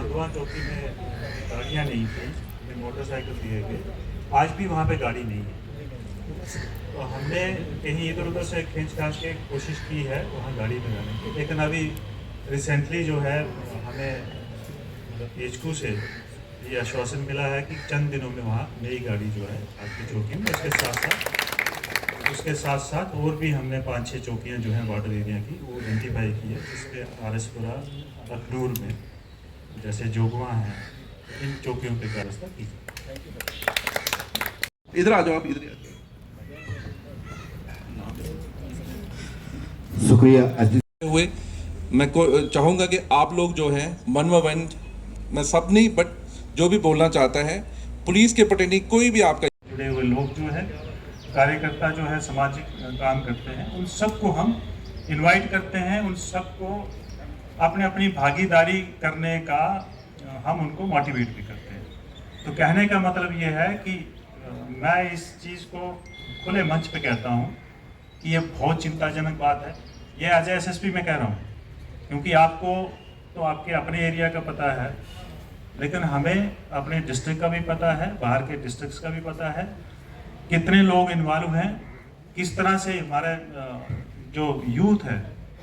नंदवा चौकी में गाड़ियाँ नहीं थी, हमें मोटरसाइकिल दिए गए, आज भी वहाँ पे गाड़ी नहीं है। तो हमने कहीं इधर उधर से खींच खाच के कोशिश की है वहाँ गाड़ी लगाने की, लेकिन अभी रिसेंटली जो है हमें एचक्यू से ये आश्वासन मिला है कि चंद दिनों में वहाँ नई गाड़ी जो है आपकी चौकी में, उसके साथ साथ और भी हमने 5-6 चौकियाँ जो हैं बॉर्डर एरिया की वो आइडेंटिफाई की है, जिसमें आरएसपुरा, अखनूर में जैसे जोगवा है, इन चौकियों पर व्यवस्था की जाए। इधर आ जाओ, आप इधर आ जाओ। शुक्रिया हुए मैं चाहूँगा कि आप लोग जो हैं मन मैं सब नहीं बट जो भी बोलना चाहता है पुलिस के पर्टेनिंग कोई भी आपका जुड़े हुए लोग जो है, कार्यकर्ता जो है, सामाजिक काम करते हैं, उन सबको हम इनवाइट करते हैं, उन सबको अपने अपनी भागीदारी करने का हम उनको मोटिवेट भी करते हैं। तो कहने का मतलब ये है कि मैं इस चीज़ को खुले मंच पे कहता हूँ कि ये बहुत चिंताजनक बात है। ये एज एसएसपी मैं कह रहा हूँ, क्योंकि आपको तो आपके अपने एरिया का पता है, लेकिन हमें अपने डिस्ट्रिक्ट का भी पता है, बाहर के डिस्ट्रिक्ट्स का भी पता है, कितने लोग इन्वॉल्व हैं, किस तरह से हमारा जो यूथ है,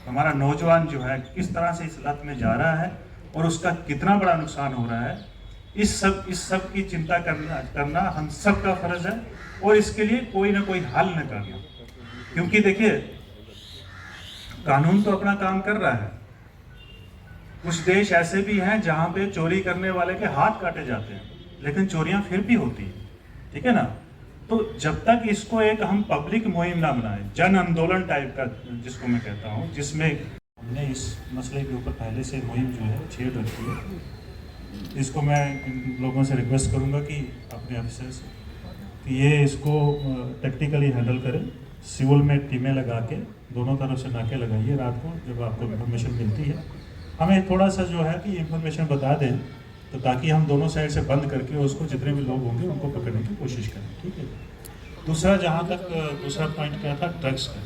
हमारा नौजवान जो है, किस तरह से इस लत में जा रहा है और उसका कितना बड़ा नुकसान हो रहा है। इस सब की चिंता करना हम सब का फर्ज है और इसके लिए कोई ना कोई हल निकालना, क्योंकि देखिए कानून तो अपना काम कर रहा है। कुछ देश ऐसे भी हैं जहां पे चोरी करने वाले के हाथ काटे जाते हैं, लेकिन चोरियां फिर भी होती हैं, ठीक है ना। तो जब तक इसको एक हम पब्लिक मुहिम ना बनाए, जन आंदोलन टाइप का जिसको मैं कहता हूं, जिसमें हमने इस मसले के ऊपर पहले से मुहिम जो है छेड़ रखी है, इसको मैं लोगों से रिक्वेस्ट करूंगा कि अपने ऑफिसर से कि ये इसको टेक्निकली हैंडल करें, सिविल में टीमें लगा के दोनों तरफ से नाके लगाइए। रात को जब आपको इन्फॉर्मेशन मिलती है हमें थोड़ा सा जो है कि इन्फॉर्मेशन बता दें, तो ताकि हम दोनों साइड से बंद करके उसको जितने भी लोग होंगे उनको पकड़ने की कोशिश करें, ठीक है। दूसरा, जहाँ तक दूसरा पॉइंट क्या था ड्रग्स का,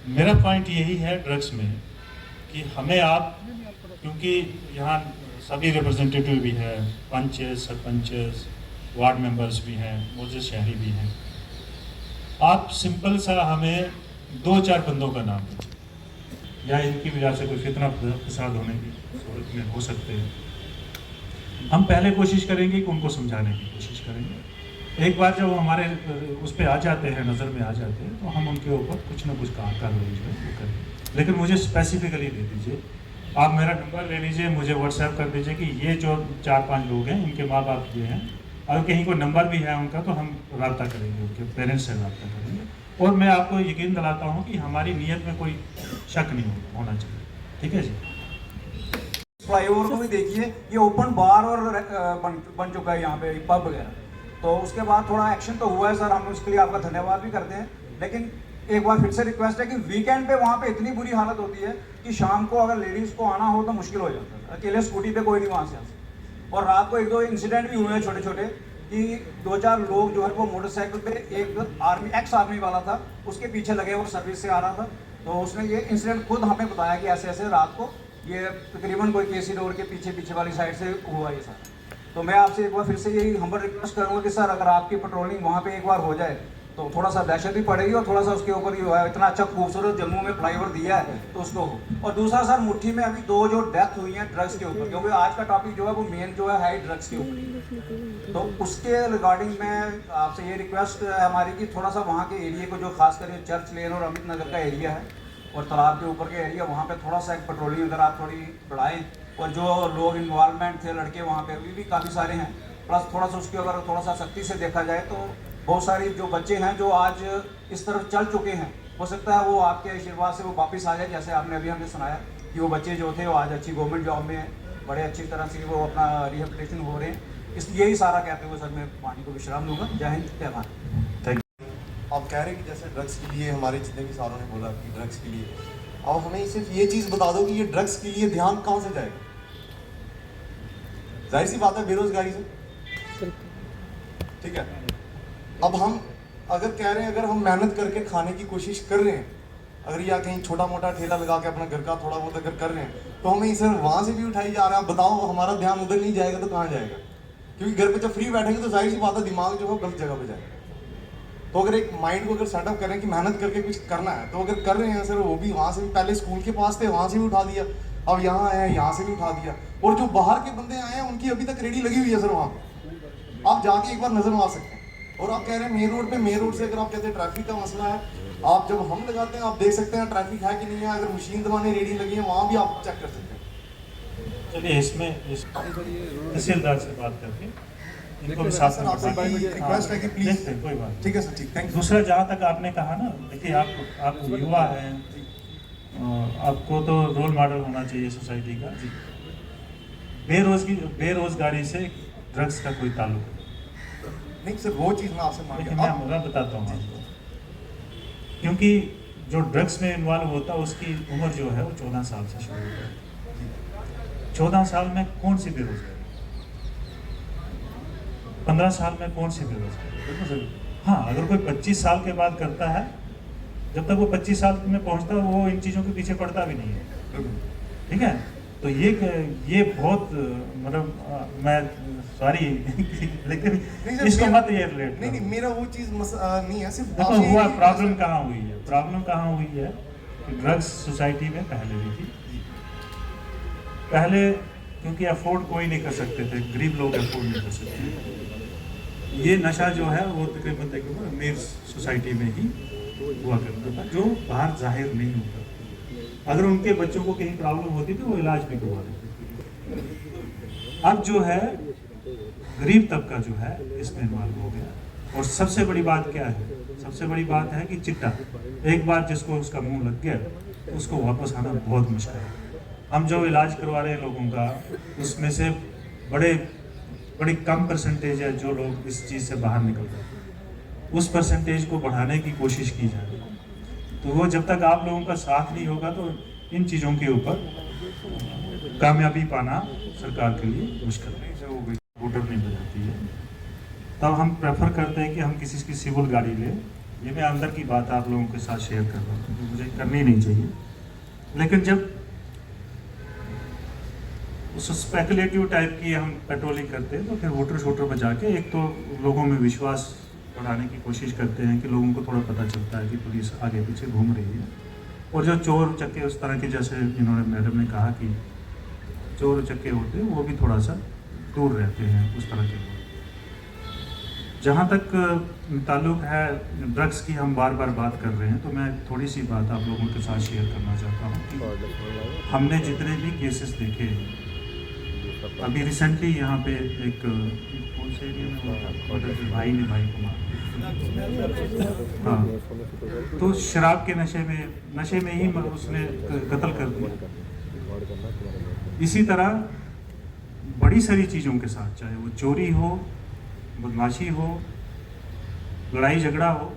मेरा पॉइंट यही है ड्रग्स में कि हमें आप, क्योंकि यहाँ सभी रिप्रेजेंटेटिव भी हैं, पंचेस, सरपंचेस, वार्ड मेंबर्स भी हैं, मौजूद शहरी भी हैं, आप सिंपल सा हमें 2-4 बंदों का नाम दें, या इनकी वजह से कोई फितना फसाद होने की सूरत में हो सकते हैं। हम पहले कोशिश करेंगे कि उनको समझाने की कोशिश करेंगे। एक बार जब हमारे उस पर आ जाते हैं, नज़र में आ जाते हैं, तो हम उनके ऊपर कुछ ना कुछ कार्रवाई जो है वो करेंगे। लेकिन मुझे स्पेसिफिकली दे दीजिए, आप मेरा नंबर ले लीजिए, मुझे व्हाट्सएप कर दीजिए कि ये जो 4-5 लोग हैं, इनके माँ बाप ये हैं, अगर कहीं कोई नंबर भी है उनका तो हम रब्ता करेंगे, उनके पेरेंट्स से रब्ता करेंगे। और मैं आपको यकीन दिलाता हूँ कि हमारी नीयत में कोई शक नहीं होना चाहिए, ठीक है जी। फ्लाईओवर को भी देखिए, ये ओपन बार और बन चुका है यहाँ पे, पब वगैरह। तो उसके बाद थोड़ा एक्शन तो हुआ है सर, हम उसके लिए आपका धन्यवाद भी करते हैं। लेकिन एक बार फिर से रिक्वेस्ट है कि वीकेंड पे वहाँ पे इतनी बुरी हालत होती है कि शाम को अगर लेडीज़ को आना हो तो मुश्किल हो जाता है, अकेले स्कूटी पे कोई नहीं वहाँ से आ सकता। और रात को 1-2 इंसिडेंट भी हुए हैं छोटे छोटे, कि 2-4 लोग जो है वो मोटरसाइकिल पे, एक एक्स आर्मी वाला था, उसके पीछे लगे, वो सर्विस से आ रहा था, तो उसने ये इंसिडेंट खुद हमें बताया कि ऐसे ऐसे रात को ये तकरीबन कोई केसी रोड के पीछे वाली साइड से हुआ ये सारा। तो मैं आपसे एक बार फिर से यही हम्बल रिक्वेस्ट करूँगा कि सर अगर आपकी पेट्रोलिंग वहाँ पे एक बार हो जाए तो थोड़ा सा दहशत भी पड़ेगी, और थोड़ा सा उसके ऊपर जो है इतना अच्छा खूबसूरत जम्मू में फ्लाईओवर दिया है तो उसको हो। और दूसरा सर, मुट्ठी में अभी 2 जो डेथ हुई हैं ड्रग्स के ऊपर, क्योंकि आज का टॉपिक जो है वो मेन जो है ड्रग्स के ऊपर, तो उसके रिगार्डिंग में आपसे ये रिक्वेस्ट है हमारी कि थोड़ा सा वहाँ के एरिया को, जो खासकर चर्च लेन और अमित नगर का एरिया है और तालाब के ऊपर के एरिया, वहाँ पे थोड़ा सा एक पेट्रोलिंग अगर आप थोड़ी बढ़ाएं, और जो लोग इन्वॉल्वमेंट थे लड़के वहाँ पे अभी भी काफ़ी सारे हैं, प्लस थोड़ा सा उसके अगर थोड़ा सा सख्ती से देखा जाए तो बहुत सारी जो बच्चे हैं जो आज इस तरफ चल चुके हैं, हो सकता है वो आपके आशीर्वाद से वो वापस आ जाए। जैसे आपने अभी हमें सुनाया कि वो बच्चे जो थे वो आज अच्छी गवर्नमेंट जॉब में हैं, बड़े अच्छी तरह से वो अपना रिहेबिलिटेशन हो रहे हैं। इसलिए यही सारा कहते हुए सर मैं वाणी को विश्राम दूंगा। जय हिंद, जय भारत। थैंक आप कह रहे हैं कि जैसे ड्रग्स के लिए हमारे जितने भी सारों ने बोला कि ड्रग्स के लिए, अब हमें सिर्फ ये चीज़ बता दो कि ये ड्रग्स के लिए ध्यान कहाँ से जाएगा। जाहिर सी बात है बेरोजगारी से, ठीक है। अब हम अगर कह रहे हैं, अगर हम मेहनत करके खाने की कोशिश कर रहे हैं अगर या कहीं छोटा मोटा ठेला लगा के अपना घर का थोड़ा बहुत अगर कर रहे हैं तो हमें सर वहाँ से भी उठाई जा रहा है। आप बताओ हमारा ध्यान उधर नहीं जाएगा तो कहाँ जाएगा? क्योंकि घर पे जब फ्री बैठेंगे तो जाहिर सी बात है दिमाग जो है गलत जगह पे जाएगा। तो अगर एक माइंड को अगर सेटअप करें कि मेहनत करके कुछ करना है, तो अगर कर रहे हैं सर वो भी वहाँ से भी, पहले स्कूल के पास थे वहाँ से भी उठा दिया, अब यहाँ आए हैं यहाँ से भी उठा दिया, और जो बाहर के बंदे आए हैं उनकी अभी तक रेडी लगी हुई है सर वहाँ पे। आप जाके एक बार नजर मार सकते हैं। और आप कह रहे हैं मेन रोड पे, मेन रोड से अगर आप कहते हैं ट्रैफिक का मसला है, आप जब हम लगाते हैं आप देख सकते हैं ट्रैफिक है कि नहीं है। अगर मशीन दबाने रेडी लगी है वहाँ भी आप चेक कर सकते हैं। चलिए इसमें तहसीलदार से बात करके इनको भी साथ सर में आपसे बैठा के- रिक्वेस्ट है कि प्लीज। देखते हैं, कोई बात नहीं। ठीक है सर, ठीक, थैंक यू। दूसरा, जहाँ तक आपने कहा ना, देखिए आप युवा हैं, आपको तो रोल मॉडल होना चाहिए सोसाइटी का। बेरोजगारी से ड्रग्स का कोई ताल्लुक नहीं सर वो चीज़ मैं आपसे मान लेकिन गया। मैं बताता हूँ आपको, क्योंकि जो ड्रग्स में इन्वॉल्व होता है उसकी उम्र जो है वो 14 साल से शुरू होता है। 14 साल में कौन सी बेरोजगारी, 15 साल में कौन सी बेरोजगारी? हाँ, अगर कोई 25 साल के बाद करता है, जब तक वो 25 साल में पहुंचता है वो इन चीज़ों के पीछे पड़ता भी नहीं है। ठीक है, तो ये बहुत मतलब मैं सॉरी लेकिन सर, इसको मेरा- मत ये रिलेट नहीं नहीं मेरा वो चीज़ नहीं है, सिर्फ देखो आपसे हुआ एक- प्रॉब्लम कहाँ हुई है, प्रॉब्लम कहाँ हुई है कि ड्रग्स सोसाइटी में पहले भी थी। पहले क्योंकि अफोर्ड कोई नहीं कर सकते थे, गरीब लोग अफोर्ड नहीं कर सकते थे। ये नशा जो है वो तकरीबन अमीर सोसाइटी में ही हुआ करता था, जो बाहर जाहिर नहीं होता। अगर उनके बच्चों को कहीं प्रॉब्लम होती थी वो इलाज भी करवा देते थे। अब जो है गरीब तबका जो है इसमें इन्वॉल्व हो गया। और सबसे बड़ी बात क्या है, सबसे बड़ी बात है कि चिट्टा, एक बार जिसको उसका मुंह लग गया तो उसको वापस आना बहुत मुश्किल है। हम जो इलाज करवा रहे हैं लोगों का, उसमें से बड़ी कम परसेंटेज है जो लोग इस चीज़ से बाहर निकल रहे हैं। उस परसेंटेज को बढ़ाने की कोशिश की जा रही है। तो वो जब तक आप लोगों का साथ नहीं होगा तो इन चीज़ों के ऊपर कामयाबी पाना सरकार के लिए मुश्किल है। जो वोटर नहीं बजाती है तब हम प्रेफर करते हैं कि हम किसी की सिविल गाड़ी लें। ये मैं अंदर की बात आप लोगों के साथ शेयर कर रहा हूँ, मुझे करनी नहीं चाहिए। लेकिन जब उस स्पेकुलेटिव टाइप की हम पेट्रोलिंग करते हैं तो फिर वोटर बजा के एक तो लोगों में विश्वास बढ़ाने की कोशिश करते हैं कि लोगों को थोड़ा पता चलता है कि पुलिस आगे पीछे घूम रही है। और जो चोर चक्के उस तरह के, जैसे इन्होंने मैडम ने कहा कि चोर चक्के होते हैं, वो भी थोड़ा सा दूर रहते हैं उस तरह के लोग। जहाँ तक ताल्लुक है ड्रग्स की, हम बार बार बात कर रहे हैं, तो मैं थोड़ी सी बात आप लोगों के साथ शेयर करना चाहता हूँ कि हमने जितने भी केसेस देखे, अभी रिसेंटली यहाँ पे एक कौन से एरिया में हुआ था, भाई ने भाई को मारा। हाँ, तो शराब के नशे में ही उसने कत्ल कर दिया। इसी तरह बड़ी सारी चीज़ों के साथ, चाहे वो चोरी हो, बदमाशी हो, लड़ाई झगड़ा हो,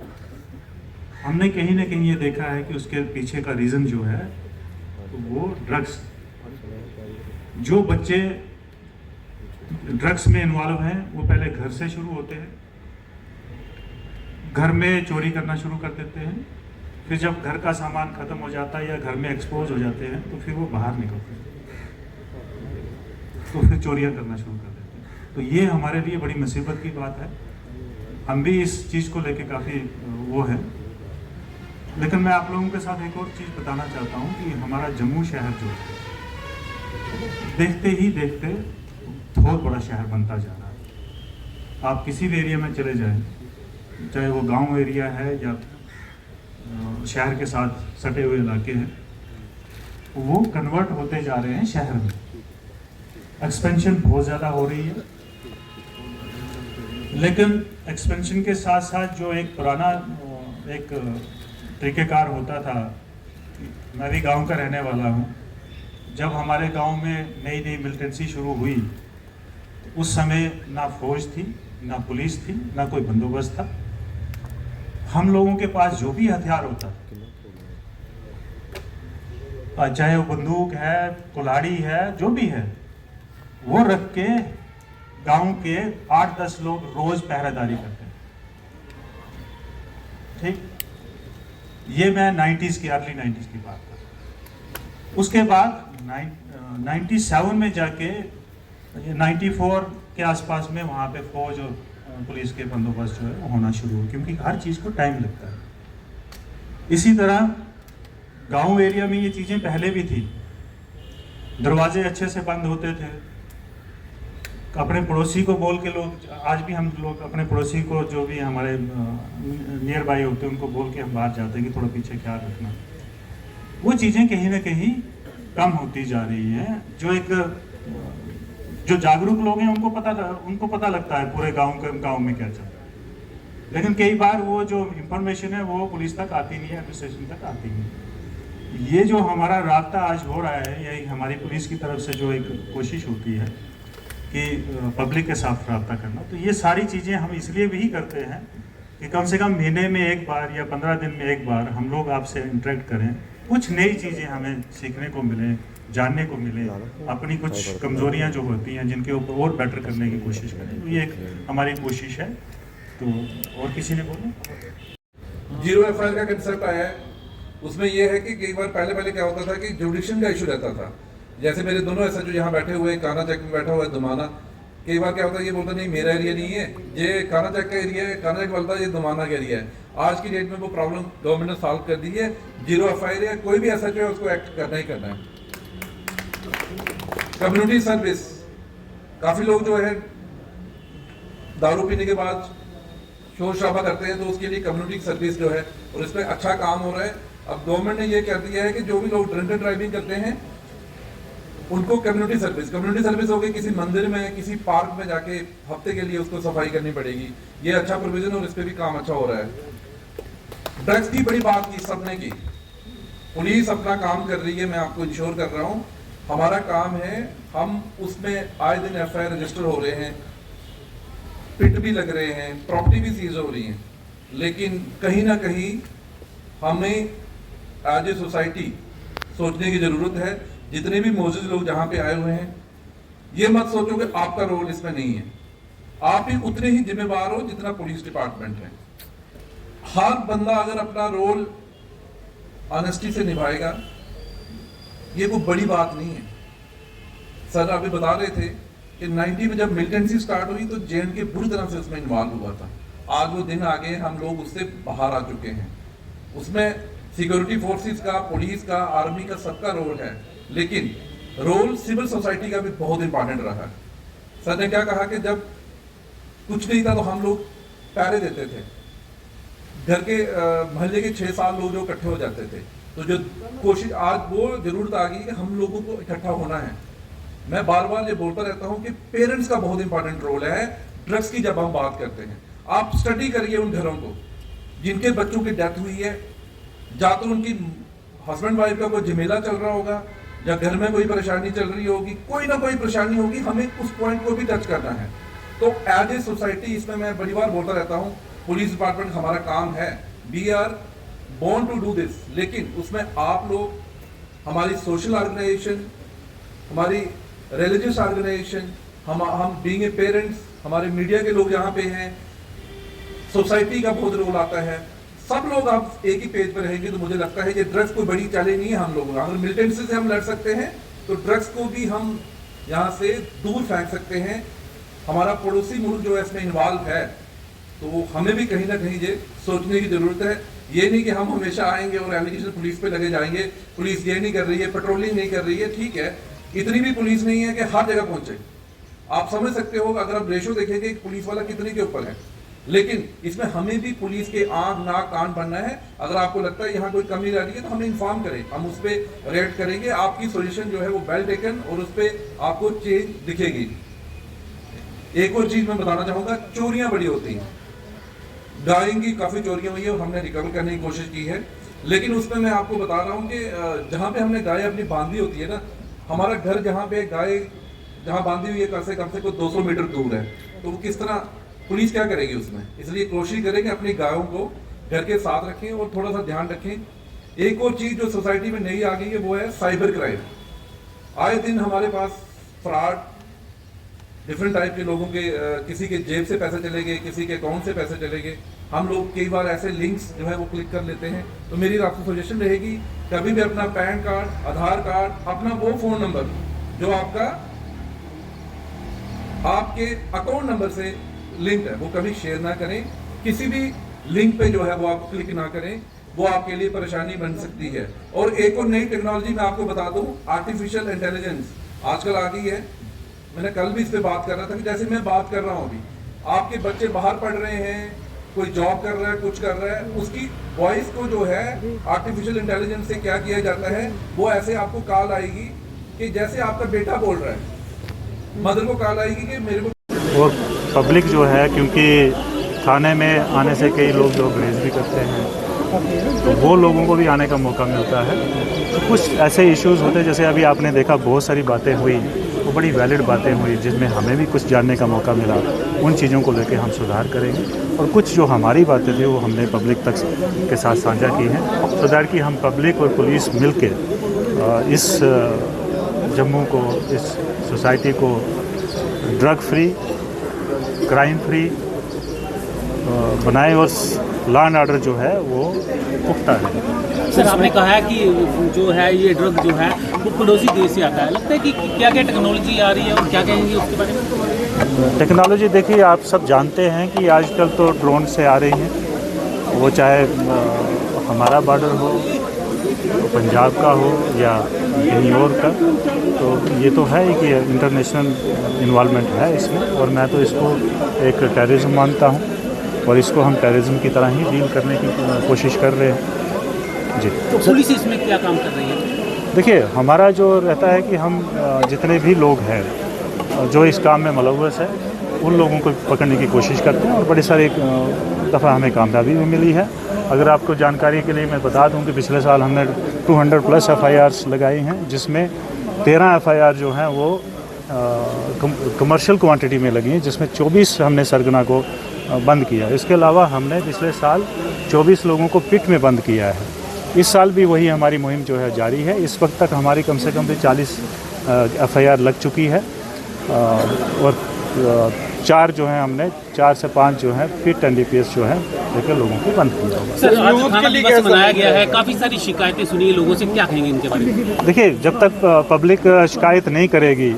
हमने कहीं ना कहीं ये देखा है कि उसके पीछे का रीज़न जो है तो वो ड्रग्स। जो बच्चे ड्रग्स में इन्वॉल्व हैं वो पहले घर से शुरू होते हैं, घर में चोरी करना शुरू कर देते हैं, फिर जब घर का सामान ख़त्म हो जाता है या घर में एक्सपोज हो जाते हैं तो फिर वो बाहर निकलते हैं, तो फिर चोरियां करना शुरू कर देते हैं। तो ये हमारे लिए बड़ी मुसीबत की बात है। हम भी इस चीज़ को लेके काफ़ी वो है। लेकिन मैं आप लोगों के साथ एक और चीज़ बताना चाहता हूँ कि हमारा जम्मू शहर जो है देखते ही देखते बहुत बड़ा शहर बनता जा रहा है। आप किसी भी एरिया में चले जाएं, चाहे वो गांव एरिया है या शहर के साथ सटे हुए इलाके हैं, वो कन्वर्ट होते जा रहे हैं शहर में। एक्सपेंशन बहुत ज़्यादा हो रही है, लेकिन एक्सपेंशन के साथ साथ जो एक पुराना एक तरीक़ेकार होता था, मैं भी गांव का रहने वाला हूं, जब हमारे गांव में नई नई मिलिटेंसी शुरू हुई तो उस समय ना फौज थी, ना पुलिस थी, ना कोई बंदोबस्त था। हम लोगों के पास जो भी हथियार होता, चाहे वो बंदूक है, कुल्हाड़ी है, जो भी है, वो रख के गांव के 8-10 लोग रोज पहरेदारी करते हैं। ठीक, ये मैं 90s की, अर्ली 90s की बात कर रहा हूँ। उसके बाद 97 में जाके 94 के आसपास में वहाँ पे फौज और पुलिस के बंदोबस्त जो है वो होना शुरू हुआ, क्योंकि हर चीज़ को टाइम लगता है। इसी तरह गांव एरिया में ये चीज़ें पहले भी थी, दरवाजे अच्छे से बंद होते थे, अपने पड़ोसी को बोल के लोग, आज भी हम लोग अपने पड़ोसी को, जो भी हमारे नियर बाई होते हैं, उनको बोल के हम बाहर जाते हैं कि थोड़ा पीछे ख्याल रखना। वो चीज़ें कहीं ना कहीं कम होती जा रही हैं। जो जागरूक लोग हैं उनको पता लगता है पूरे गांव में क्या चल रहा है, लेकिन कई बार वो जो इंफॉर्मेशन है वो पुलिस तक आती नहीं है, एडमिनिस्ट्रेशन तक आती नहीं है। ये जो हमारा राब्ता आज हो रहा है, यही हमारी पुलिस की तरफ से जो एक कोशिश होती है कि पब्लिक के साथ रब्ता करना, तो ये सारी चीज़ें हम इसलिए भी करते हैं कि कम से कम महीने में एक बार या 15 दिन में एक बार हम लोग आपसे इंटरेक्ट करें, कुछ नई चीज़ें हमें सीखने को मिले, जानने को मिले, अपनी कुछ कमजोरियां जो होती हैं जिनके ऊपर और बेटर करने की कोशिश करें। तो ये एक हमारी कोशिश है। तो और किसी ने बोला, 0 FIR का कंसेप्ट आया है, उसमें यह है कि कई बार पहले क्या होता था कि जुडिक्शन का इशू रहता था। जैसे मेरे दोनों SHO यहाँ बैठे हुए, काना चेक में बैठा हुआ है दुमाना, कई बार क्या होता है ये बोलता नहीं मेरा एरिया नहीं है, ये काना चेक का एरिया है, काना चेक बोलता है ये दुमाना का एरिया है। आज की डेट में वो प्रॉब्लम गवर्नमेंट ने सॉल्व कर दी है। 0 FIR है, कोई भी SHO है उसको एक्ट करना ही करना है। कम्युनिटी सर्विस, काफी लोग जो है दारू पीने के बाद शोर शराबा करते हैं, तो उसके लिए कम्युनिटी सर्विस जो है और इसमें अच्छा काम हो रहा है। अब गवर्नमेंट ने ये कर दिया है कि जो भी लोग ड्रिंक एंड ड्राइविंग करते हैं उनको कम्युनिटी सर्विस हो गई, किसी मंदिर में, किसी पार्क में जाके हफ्ते के लिए उसको सफाई करनी पड़ेगी। ये अच्छा प्रोविजन और इस पे भी काम अच्छा हो रहा है। ड्रग्स की बड़ी बात की सबने की, पुलिस अपना काम कर रही है, मैं आपको इंश्योर कर रहा हूँ। हमारा काम है, हम उसमें आए दिन FIR रजिस्टर हो रहे हैं, पिट भी लग रहे हैं, प्रॉपर्टी भी सीज हो रही है, लेकिन कहीं ना कहीं हमें एज ए सोसाइटी सोचने की जरूरत है। जितने भी मौजूद लोग जहां पे आए हुए हैं, ये मत सोचो कि आपका रोल इसमें नहीं है, आप भी उतने ही जिम्मेवार हो जितना पुलिस डिपार्टमेंट है। हर बंदा अगर अपना रोल ऑनेस्टी से निभाएगा, ये कोई बड़ी बात नहीं है। सर अभी बता रहे थे कि 90 में जब मिलिटेंसी स्टार्ट हुई तो JNK बुरी तरह से उसमें इन्वॉल्व हुआ था। आज वो दिन आ गए, हम लोग उससे बाहर आ चुके हैं। उसमें सिक्योरिटी फोर्सेस का, पुलिस का, आर्मी का, सबका रोल है, लेकिन रोल सिविल सोसाइटी का भी बहुत इंपॉर्टेंट रहा है। सर ने क्या कहा कि जब कुछ नहीं था तो हम लोग पहरे देते थे, घर के मोहल्ले के 6-7 लोग जो इकट्ठे हो जाते थे, तो जो कोशिश आज वो जरूरत आ गई कि हम लोगों को इकट्ठा होना है। मैं बार बार ये बोलता रहता हूँ कि पेरेंट्स का बहुत इंपॉर्टेंट रोल है ड्रग्स की। जब हम बात करते हैं, आप स्टडी करिए उन घरों को जिनके बच्चों की डेथ हुई है, या तो उनकी हस्बैंड वाइफ का कोई झमेला चल रहा होगा, या घर में कोई परेशानी चल रही होगी, कोई ना कोई परेशानी होगी, हमें उस पॉइंट को भी टच करना है। तो एज ए सोसाइटी, इसमें मैं बड़ी बार बोलता रहता हूँ, पुलिस डिपार्टमेंट हमारा काम है, we are born to do this, लेकिन उसमें आप लोग, हमारी सोशल ऑर्गेनाइजेशन, हमारी रिलीजियस ऑर्गेनाइजेशन, हम बीइंग ए पेरेंट्स, हमारे मीडिया के लोग यहाँ पे हैं, सोसाइटी का बहुत रोल आता है। सब लोग आप एक ही पेज पर रहेंगे तो मुझे लगता है कि ड्रग्स कोई बड़ी चैलेंज नहीं है हम लोगों का। अगर मिलिटेंसी से हम लड़ सकते हैं तो ड्रग्स को भी हम यहाँ से दूर फेंक सकते हैं। हमारा पड़ोसी मुल्क जो है इसमें इन्वॉल्व है, तो हमें भी कहीं ना कहीं ये सोचने की जरूरत है। ये नहीं कि हम हमेशा आएंगे और एलिगेशन पुलिस पे लगे जाएंगे, पुलिस ये नहीं कर रही है, पेट्रोलिंग नहीं कर रही है। ठीक है, इतनी भी पुलिस नहीं है कि हर जगह पहुंचे। आप समझ सकते हो, अगर आप रेशो देखेंगे पुलिस वाला कितने के ऊपर है, लेकिन इसमें हमें भी पुलिस के आंख नाक कान बनना है। अगर आपको लगता है यहाँ कोई कमी रह रही है तो हमें इन्फॉर्म करें, हम उस पर रेड करेंगे। आपकी सॉल्यूशन जो है वो वेल टेकन और उस पर आपको चेंज दिखेगी। एक और चीज मैं बताना चाहूंगा, चोरियां बड़ी होती हैं, गाय की काफी चोरियां हुई है और हमने रिकवर करने की कोशिश की है। लेकिन उसमें मैं आपको बता रहा हूँ कि जहाँ पे हमने गाय अपनी बांधी होती है ना, हमारा घर जहाँ पे गाय जहाँ बांधी हुई है कम से 200 मीटर दूर है, तो वो किस तरह पुलिस क्या करेगी उसमें। इसलिए कोशिश करें कि अपनी गायों को घर के साथ रखें और थोड़ा सा ध्यान रखें। एक और चीज जो सोसाइटी में नई आ गई है वो है साइबर क्राइम। आए दिन हमारे पास फ्रॉड, डिफरेंट टाइप के लोगों के किसी के जेब से पैसे चले गए, किसी के अकाउंट से पैसे चले गए। हम लोग कई बार ऐसे लिंक्स जो है वो क्लिक कर लेते हैं। तो मेरी आपको सजेशन रहेगी, कभी भी अपना पैन कार्ड, आधार कार्ड, अपना वो फ़ोन नंबर जो आपका आपके अकाउंट नंबर से लिंक है, वो कभी शेयर ना करें। किसी भी लिंक पे जो है वो आप क्लिक ना करें, वो आपके लिए परेशानी बन सकती है। और एक और नई टेक्नोलॉजी मैं आपको बता दूं, आर्टिफिशियल इंटेलिजेंस आजकल आ गई है। मैंने कल भी इस पे बात कर रहा था कि जैसे मैं बात कर रहा हूँ अभी, आपके बच्चे बाहर पढ़ रहे हैं, कोई जॉब कर रहा है, कुछ कर रहा है, उसकी वॉइस को जो है आर्टिफिशियल इंटेलिजेंस से क्या किया जाता है, वो ऐसे आपको कॉल आएगी कि जैसे आपका बेटा बोल रहा है, मदर को कॉल आएगी कि मेरे को। और पब्लिक जो है, क्योंकि थाने में आने से कई लोग जो गुरेज भी करते हैं, तो वो लोगों को भी आने का मौका मिलता है। तो कुछ ऐसे इश्यूज़ होते हैं, जैसे अभी आपने देखा बहुत सारी बातें हुई, वो बड़ी वैलिड बातें हुई, जिसमें हमें भी कुछ जानने का मौका मिला। उन चीज़ों को लेकर हम सुधार करेंगे, और कुछ जो हमारी बातें थी वो हमने पब्लिक तक के साथ साझा की हैं, सो दैट कि हम पब्लिक और पुलिस मिल के इस जम्मू को, इस सोसाइटी को ड्रग फ्री, क्राइम फ्री बनाए, और लॉ एंड ऑर्डर जो है वो पुख्ता है। सर, आपने कहा है कि जो है ये ड्रग जो है वो पड़ोसी देश से आता है, लगता है कि क्या क्या टेक्नोलॉजी आ रही है और क्या कहेंगे उसके बारे में? टेक्नोलॉजी देखिए, आप सब जानते हैं कि आजकल तो ड्रोन से आ रही हैं, वो चाहे हमारा बॉर्डर हो, पंजाब का हो या कहीं और का। तो ये तो है कि इंटरनेशनल इन्वॉल्वमेंट है इसमें, और मैं तो इसको एक टेररिज्म मानता हूँ, और इसको हम टेररिज्म की तरह ही डील करने की कोशिश कर रहे हैं जी। तो पुलिस इसमें क्या काम कर रही है? देखिए, हमारा जो रहता है कि हम जितने भी लोग हैं जो इस काम में मुलव्वस है, उन लोगों को पकड़ने की कोशिश करते हैं, और बड़ी सारी दफ़ा हमें कामयाबी भी मिली है। अगर आपको जानकारी के लिए मैं बता दूं कि पिछले साल हमने 200+ FIRs लगाई हैं, जिसमें 13 FIR जो हैं वो कमर्शियल क्वांटिटी में लगी हैं, जिसमें 24 हमने सरगना को बंद किया। इसके अलावा हमने पिछले साल 24 लोगों को पिट में बंद किया है। इस साल भी वही हमारी मुहिम जो है जारी है। इस वक्त तक हमारी कम से कम भी 40 FIR लग चुकी है, और 4 जो हैं हमने 4 से 5 जो हैं पिट NDPS जो है लेकर लोगों को बंद किया होगा। सर, आज थाना दिवस मनाया गया है, काफ़ी सारी शिकायतें सुनी है लोगों से, क्या कहेंगे इनके बारे में? देखिए, जब तक पब्लिक शिकायत नहीं करेगी,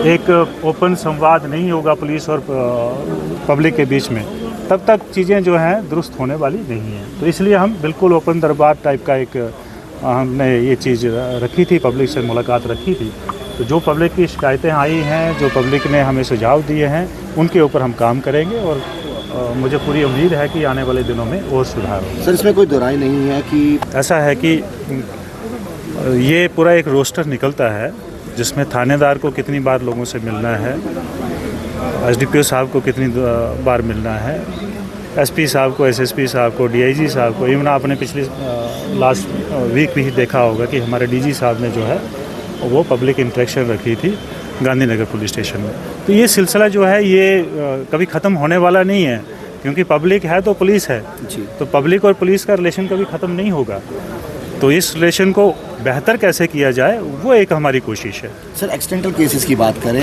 एक ओपन संवाद नहीं होगा पुलिस और पब्लिक के बीच में, तब तक चीज़ें जो हैं दुरुस्त होने वाली नहीं हैं। तो इसलिए हम बिल्कुल ओपन दरबार टाइप का एक हमने ये चीज़ रखी थी, पब्लिक से मुलाकात रखी थी। तो जो पब्लिक की शिकायतें आई हैं, जो पब्लिक ने हमें सुझाव दिए हैं, उनके ऊपर हम काम करेंगे, और मुझे पूरी उम्मीद है कि आने वाले दिनों में और सुधार होगा। सर, इसमें कोई दोहराई नहीं है कि ऐसा है कि ये पूरा एक रोस्टर निकलता है, जिसमें थानेदार को कितनी बार लोगों से मिलना है, SDPO साहब को कितनी बार मिलना है, SP साहब को, SSP साहब को, DIG साहब को। इवन आपने पिछले लास्ट वीक भी देखा होगा कि हमारे DG साहब ने जो है वो पब्लिक इंटरेक्शन रखी थी गांधीनगर पुलिस स्टेशन में। तो ये सिलसिला जो है ये कभी ख़त्म होने वाला नहीं है, क्योंकि पब्लिक है तो पुलिस है जी। तो पब्लिक और पुलिस का रिलेशन कभी ख़त्म नहीं होगा। तो इस रिलेशन को बेहतर कैसे किया जाए, वो एक हमारी कोशिश है। सर, एक्सीडेंटल केसेस की बात करें,